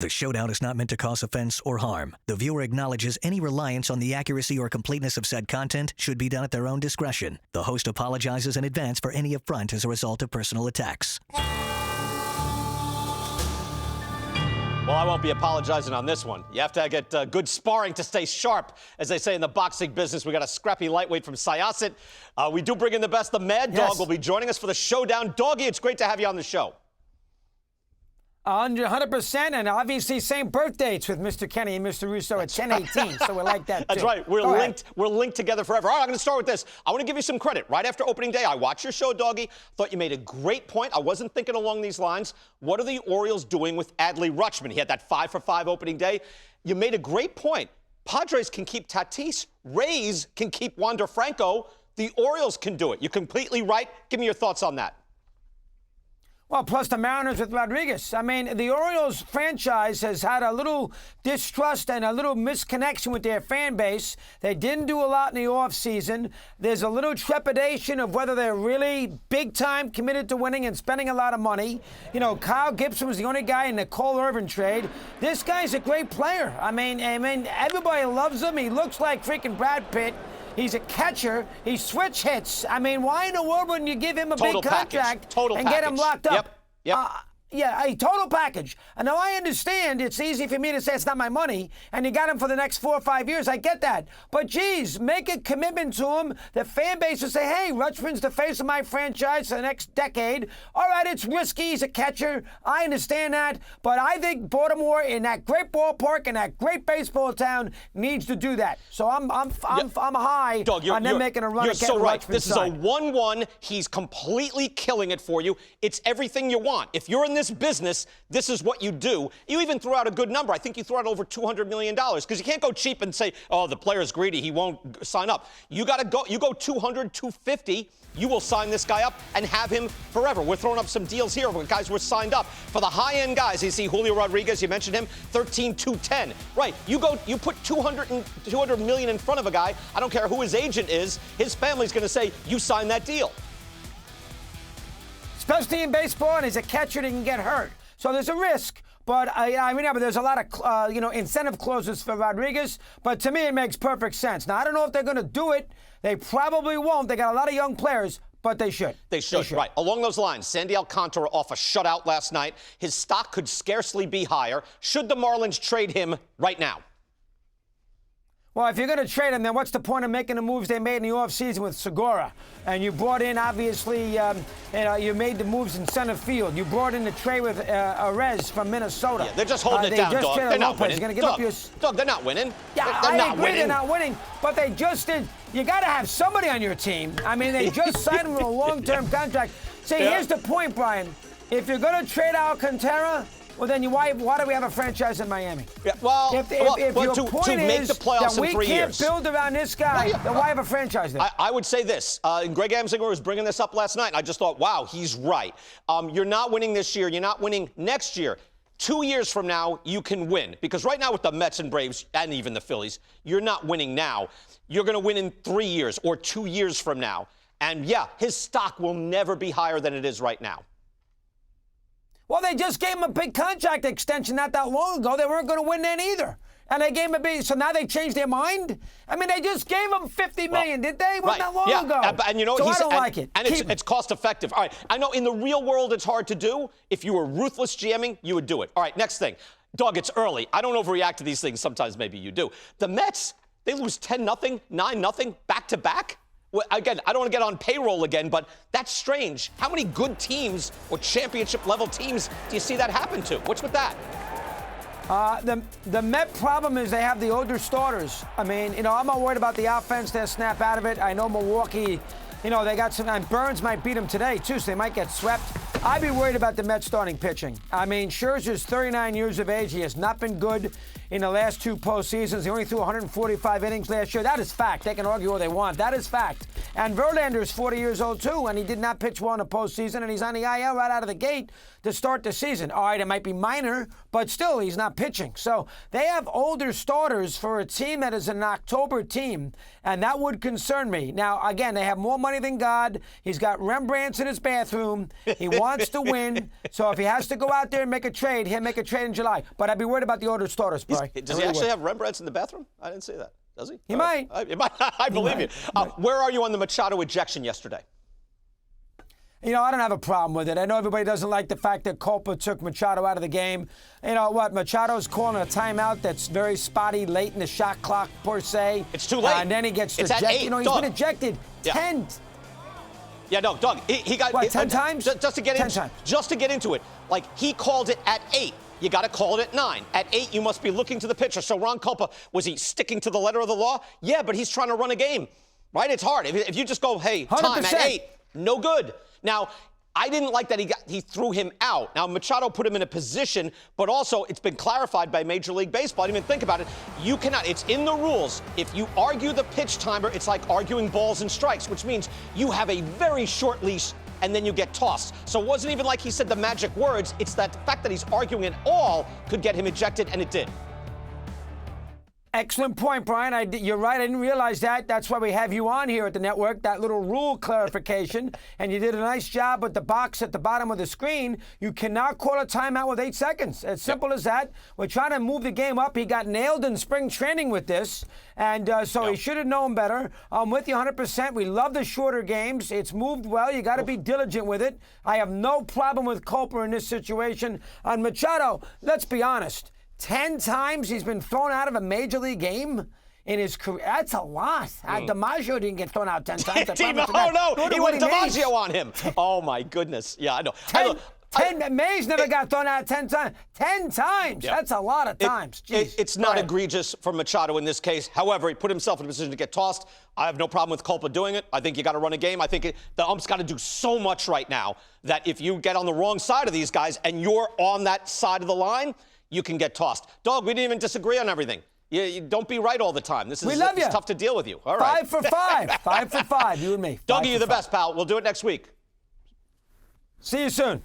The Showdown is not meant to cause offense or harm. The viewer acknowledges any reliance on the accuracy or completeness of said content should be done at their own discretion. The host apologizes in advance for any affront as a result of personal attacks. Well, I won't be apologizing on this one. You have to get good sparring to stay sharp. As they say in the boxing business, we got a scrappy lightweight from Syosset. We do bring in the best. The Mad Dog will be joining us for the Showdown. Doggy, it's great to have you on the show. 100%, and obviously same birth dates with Mr. Kenny and Mr. Russo at 10/18, so we like that, too. That's right. We're linked. We're linked together forever. All right, I'm going to start with this. I want to give you some credit. Right after opening day, I watched your show, Doggy. Thought you made a great point. I wasn't thinking along these lines. What are the Orioles doing with Adley Rutschman? He had that 5-for-5 opening day. You made a great point. Padres can keep Tatis. Rays can keep Wander Franco. The Orioles can do it. You're completely right. Give me your thoughts on that. Well, plus the Mariners with Rodriguez. I mean, the Orioles franchise has had a little distrust and a little misconnection with their fan base. They didn't do a lot in the offseason. There's a little trepidation of whether they're really big-time committed to winning and spending a lot of money. You know, Kyle Gibson was the only guy in the Cole Irvin trade. This guy's a great player. I mean, everybody loves him. He looks like freaking Brad Pitt. He's a catcher. He switch hits. I mean, why in the world wouldn't you give him a big contract and get him locked up? Yep. Yeah, a total package. And now I understand it's easy for me to say it's not my money, and you got him for the next 4 or 5 years. I get that. But, geez, make a commitment to him. The fan base will say, hey, Rutschman's the face of my franchise for the next decade. All right, it's risky. He's a catcher. I understand that. But I think Baltimore, in that great ballpark, in that great baseball town, needs to do that. So I'm high on them making a run You're at getting so right. Rutschman's This is a side. 1-1. He's completely killing it for you. It's everything you want. If you're in this business, this is what you do. You even threw out a good number. I think you threw out over $200 million because you can't go cheap and say, oh, the player's greedy. He won't sign up. You got to go. You go 200, 250. You will sign this guy up and have him forever. We're throwing up some deals here with guys who are signed up. For the high-end guys, you see Julio Rodriguez, you mentioned him, 13-210. Right, you put 200 million in front of a guy. I don't care who his agent is. His family's going to say, you sign that deal. Especially in baseball, and he's a catcher that can get hurt. So there's a risk. But but there's a lot of incentive clauses for Rodriguez. But to me, it makes perfect sense. Now I don't know if they're going to do it. They probably won't. They got a lot of young players, but they should. They should. Right. Along those lines, Sandy Alcantara off a shutout last night. His stock could scarcely be higher. Should the Marlins trade him right now? Well, if you're going to trade him, then what's the point of making the moves they made in the offseason with Segura? And you brought in, obviously, you made the moves in center field. You brought in the trade with Arez from Minnesota. Yeah, they're just holding it down, Dog. They're not winning. Dog, they're not winning. Yeah, they're I not agree winning. they're not winning, but they just did. You got to have somebody on your team. I mean, they just signed him to a long-term contract. See, here's the point, Brian. If you're going to trade Alcantara, well, then why do we have a franchise in Miami? Yeah, well, if your point to make is the playoffs that we in 3 years. can't build around this guy, then why have a franchise there? I would say this, and Greg Amsinger was bringing this up last night, and I just thought, wow, he's right. You're not winning this year. You're not winning next year. 2 years from now, you can win. Because right now with the Mets and Braves, and even the Phillies, you're not winning now. You're going to win in 3 years or 2 years from now. And, yeah, his stock will never be higher than it is right now. Well, they just gave him a big contract extension not that long ago. They weren't going to win then either. And they gave him a big, so now they changed their mind? I mean, they just gave him $50 million, did they? Wasn't that long ago? And you know, so I don't like it. And it's cost effective. All right, I know in the real world it's hard to do. If you were ruthless GMing, you would do it. All right, next thing. Dog, it's early. I don't overreact to these things. Sometimes maybe you do. The Mets, they lose 10-0, 9-0, back-to-back. Well, again, I don't want to get on payroll again, but that's strange. How many good teams or championship-level teams do you see that happen to? What's with that? The Met problem is they have the older starters. I mean, I'm not worried about the offense. They'll snap out of it. I know Milwaukee, they got some, and Burns might beat them today, too, so they might get swept. I'd be worried about the Mets starting pitching. I mean, Scherzer's 39 years of age. He has not been good in the last 2 postseasons. He only threw 145 innings last year. That is fact. They can argue all they want. That is fact. And Verlander's 40 years old, too, and he did not pitch well in the postseason, and he's on the IL right out of the gate to start the season. All right, it might be minor, but still, he's not pitching. So they have older starters for a team that is an October team, and that would concern me. Now, again, they have more money than God. He's got Rembrandts in his bathroom. He wants to win. So if he has to go out there and make a trade, he'll make a trade in July. But I'd be worried about the older starters, Bry. Does he actually have Rembrandts in the bathroom? I didn't see that. Does he? He might. I believe you. Where are you on the Machado ejection yesterday? You know, I don't have a problem with it. I know everybody doesn't like the fact that Culpa took Machado out of the game. You know what? Machado's calling a timeout that's very spotty, late in the shot clock, per se. It's too late. And then he gets it's ejected. At 8, you know, he's Doug. been ejected 10. Yeah, no, Doug, he got... What, 10 times? Just to get 10 times. Just to get into it. Like, he called it at 8. You got to call it at 9. At 8, you must be looking to the pitcher. So Ron Culpa, was he sticking to the letter of the law? Yeah, but he's trying to run a game, right? It's hard. If you just go, hey, time 100%. at 8, no good. Now, I didn't like that he threw him out. Now, Machado put him in a position, but also it's been clarified by Major League Baseball. I didn't even think about it. You cannot, it's in the rules. If you argue the pitch timer, it's like arguing balls and strikes, which means you have a very short leash and then you get tossed. So it wasn't even like he said the magic words. It's that the fact that he's arguing it all could get him ejected, and it did. Excellent point, Brian. You're right. I didn't realize that. That's why we have you on here at the network, that little rule clarification. And you did a nice job with the box at the bottom of the screen. You cannot call a timeout with 8 seconds. As simple as that. We're trying to move the game up. He got nailed in spring training with this. And so he should have known better. I'm with you 100%. We love the shorter games. It's moved well. You got to be diligent with it. I have no problem with Culper in this situation. On Machado, let's be honest. 10 times he's been thrown out of a major league game in his career. That's a lot. DiMaggio didn't get thrown out 10 times. He went DiMaggio on him. Oh, my goodness. Yeah, I know. Mays never got thrown out 10 times. 10 times. Yeah. That's a lot of times. It's not egregious for Machado in this case. However, he put himself in a position to get tossed. I have no problem with Culpa doing it. I think you got to run a game. I think the ump's got to do so much right now that if you get on the wrong side of these guys and you're on that side of the line, you can get tossed. Dog, we didn't even disagree on everything. You don't be right all the time. We love you. It's tough to deal with you. All right. 5 for 5. 5 for 5, you and me. Dougie, you're the best, pal. We'll do it next week. See you soon.